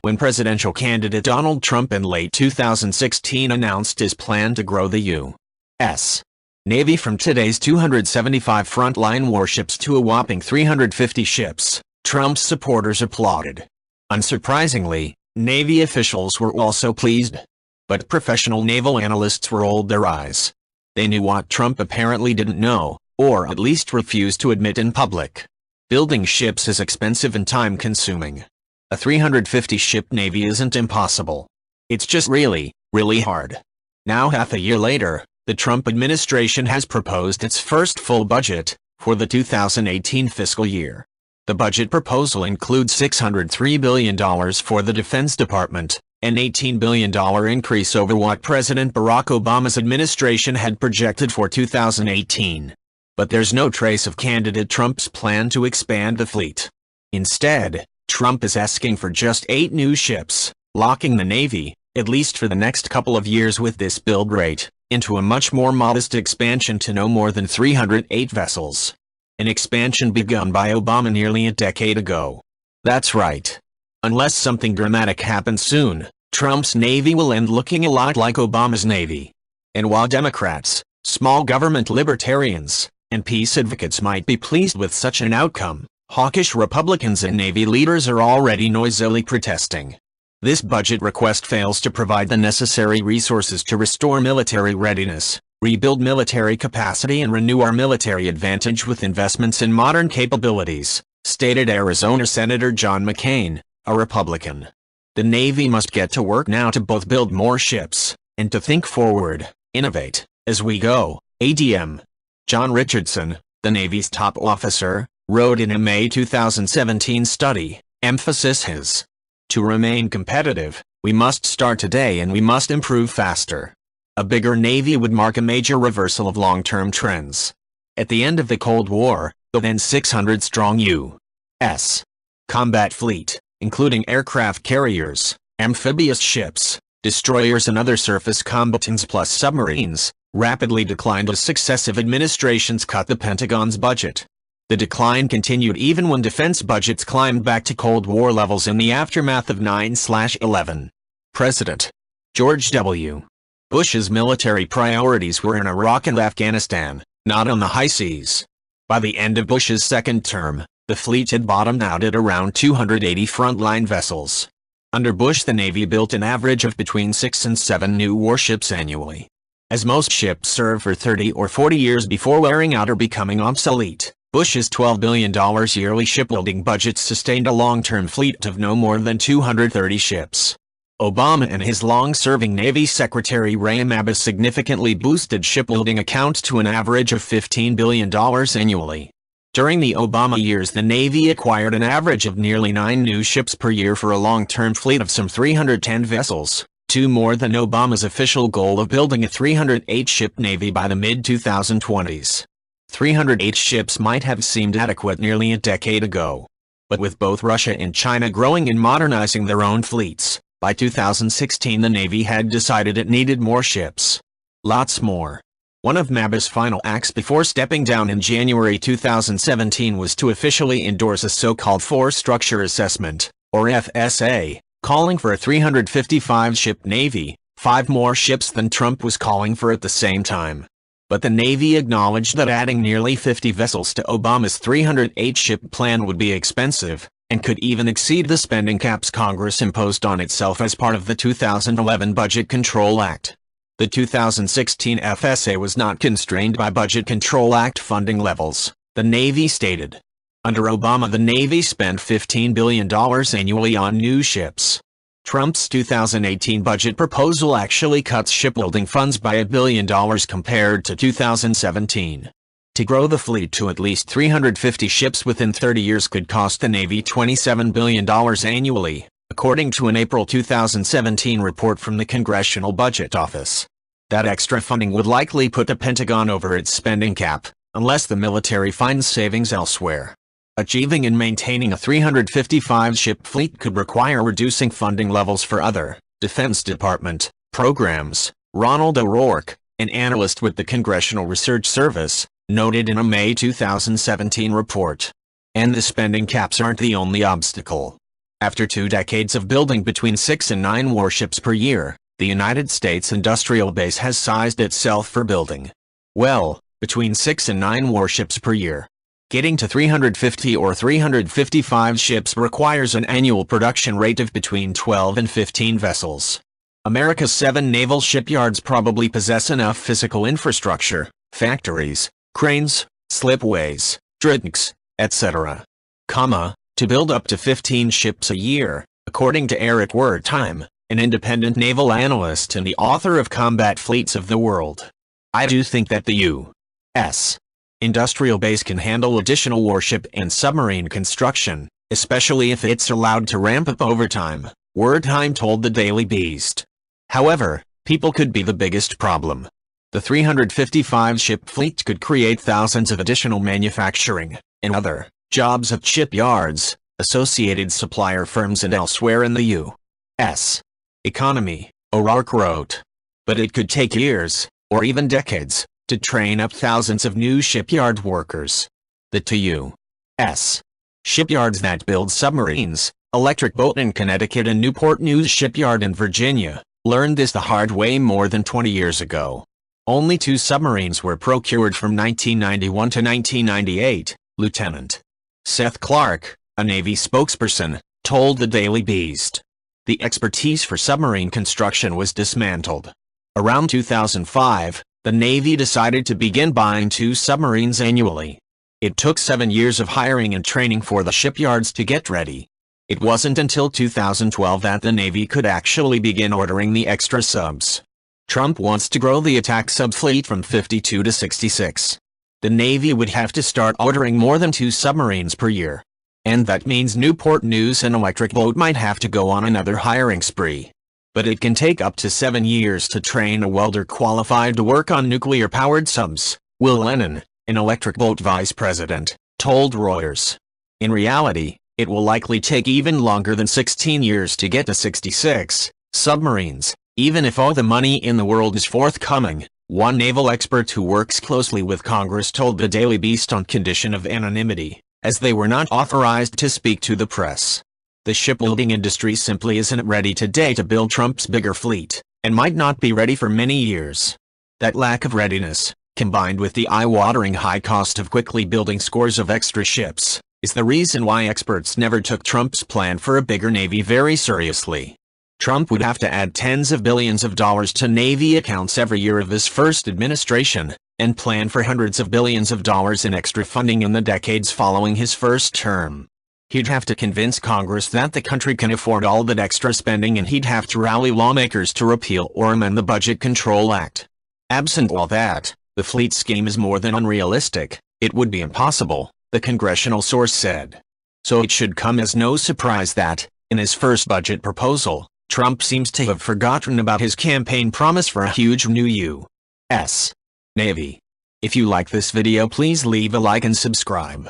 When presidential candidate Donald Trump in late 2016 announced his plan to grow the U.S. Navy from today's 275 frontline warships to a whopping 350 ships, Trump's supporters applauded. Unsurprisingly, Navy officials were also pleased. But professional naval analysts rolled their eyes. They knew what Trump apparently didn't know, or at least refused to admit in public. Building ships is expensive and time-consuming. A 350-ship Navy isn't impossible. It's just really, really hard. Now half a year later, the Trump administration has proposed its first full budget for the 2018 fiscal year. The budget proposal includes $603 billion for the Defense Department, an $18 billion increase over what President Barack Obama's administration had projected for 2018. But there's no trace of candidate Trump's plan to expand the fleet. Instead, Trump is asking for just 8 new ships, locking the Navy, at least for the next couple of years with this build rate, into a much more modest expansion to no more than 308 vessels. An expansion begun by Obama nearly a decade ago. That's right. Unless something dramatic happens soon, Trump's Navy will end looking a lot like Obama's Navy. And while Democrats, small government libertarians, and peace advocates might be pleased with such an outcome, hawkish Republicans and Navy leaders are already noisily protesting. This budget request fails to provide the necessary resources to restore military readiness, rebuild military capacity and renew our military advantage with investments in modern capabilities, stated Arizona Senator John McCain, a Republican. The Navy must get to work now to both build more ships, and to think forward, innovate, as we go, ADM. John Richardson, the Navy's top officer, wrote in a May 2017 study, emphasis his. To remain competitive, we must start today and we must improve faster. A bigger Navy would mark a major reversal of long-term trends. At the end of the Cold War, the then 600-strong U.S. combat fleet, including aircraft carriers, amphibious ships, destroyers and other surface combatants plus submarines, rapidly declined as successive administrations cut the Pentagon's budget. The decline continued even when defense budgets climbed back to Cold War levels in the aftermath of 9/11. President George W. Bush's military priorities were in Iraq and Afghanistan, not on the high seas. By the end of Bush's second term, the fleet had bottomed out at around 280 frontline vessels. Under Bush, the Navy built an average of between 6 and 7 new warships annually. As most ships serve for 30 or 40 years before wearing out or becoming obsolete, Bush's $12 billion yearly shipbuilding budget sustained a long-term fleet of no more than 230 ships. Obama and his long-serving Navy Secretary Ray Mabus significantly boosted shipbuilding account to an average of $15 billion annually. During the Obama years, the Navy acquired an average of nearly 9 new ships per year for a long-term fleet of some 310 vessels, 2 more than Obama's official goal of building a 308-ship Navy by the mid-2020s. 308 ships might have seemed adequate nearly a decade ago. But with both Russia and China growing and modernizing their own fleets, by 2016 the Navy had decided it needed more ships. Lots more. One of Mabus' final acts before stepping down in January 2017 was to officially endorse a so-called Force Structure Assessment, or FSA, calling for a 355-ship Navy, 5 more ships than Trump was calling for at the same time. But the Navy acknowledged that adding nearly 50 vessels to Obama's 308-ship plan would be expensive, and could even exceed the spending caps Congress imposed on itself as part of the 2011 Budget Control Act. The 2016 FSA was not constrained by Budget Control Act funding levels, the Navy stated. Under Obama, the Navy spent $15 billion annually on new ships. Trump's 2018 budget proposal actually cuts shipbuilding funds by $1 billion compared to 2017. To grow the fleet to at least 350 ships within 30 years could cost the Navy $27 billion annually, according to an April 2017 report from the Congressional Budget Office. That extra funding would likely put the Pentagon over its spending cap, unless the military finds savings elsewhere. Achieving and maintaining a 355-ship fleet could require reducing funding levels for other Defense Department programs. Ronald O'Rourke, an analyst with the Congressional Research Service, noted in a May 2017 report. And the spending caps aren't the only obstacle. After 2 decades of building between 6 and 9 warships per year, the United States industrial base has sized itself for building, well, between 6 and 9 warships per year. Getting to 350 or 355 ships requires an annual production rate of between 12 and 15 vessels. America's 7 naval shipyards probably possess enough physical infrastructure, factories, cranes, slipways, dredges, etc., to build up to 15 ships a year, according to Eric Wertheim, an independent naval analyst and the author of Combat Fleets of the World. I do think that the U.S. industrial base can handle additional warship and submarine construction, especially if it's allowed to ramp up over time, Wertheim told the Daily Beast. However, people could be the biggest problem. The 355-ship fleet could create thousands of additional manufacturing and other jobs at shipyards, associated supplier firms and elsewhere in the U.S. economy, O'Rourke wrote. But it could take years, or even decades, to train up thousands of new shipyard workers. The 2 U.S. shipyards that build submarines, Electric Boat in Connecticut and Newport News Shipyard in Virginia, learned this the hard way more than 20 years ago. Only 2 submarines were procured from 1991 to 1998, Lieutenant Seth Clark, a Navy spokesperson, told the Daily Beast. The expertise for submarine construction was dismantled. Around 2005, the Navy decided to begin buying 2 submarines annually. It took 7 years of hiring and training for the shipyards to get ready. It wasn't until 2012 that the Navy could actually begin ordering the extra subs. Trump wants to grow the attack sub fleet from 52 to 66. The Navy would have to start ordering more than 2 submarines per year. And that means Newport News and Electric Boat might have to go on another hiring spree. But it can take up to 7 years to train a welder qualified to work on nuclear-powered subs, Will Lennon, an Electric Boat vice president, told Reuters. In reality, it will likely take even longer than 16 years to get to 66 submarines, even if all the money in the world is forthcoming, one naval expert who works closely with Congress told the Daily Beast on condition of anonymity, as they were not authorized to speak to the press. The shipbuilding industry simply isn't ready today to build Trump's bigger fleet, and might not be ready for many years. That lack of readiness, combined with the eye-watering high cost of quickly building scores of extra ships, is the reason why experts never took Trump's plan for a bigger Navy very seriously. Trump would have to add tens of billions of dollars to Navy accounts every year of his first administration, and plan for hundreds of billions of dollars in extra funding in the decades following his first term. He'd have to convince Congress that the country can afford all that extra spending, and he'd have to rally lawmakers to repeal or amend the Budget Control Act. Absent all that, the fleet scheme is more than unrealistic. It would be impossible, the congressional source said. So it should come as no surprise that, in his first budget proposal, Trump seems to have forgotten about his campaign promise for a huge new U.S. Navy. If you like this video, please leave a like and subscribe.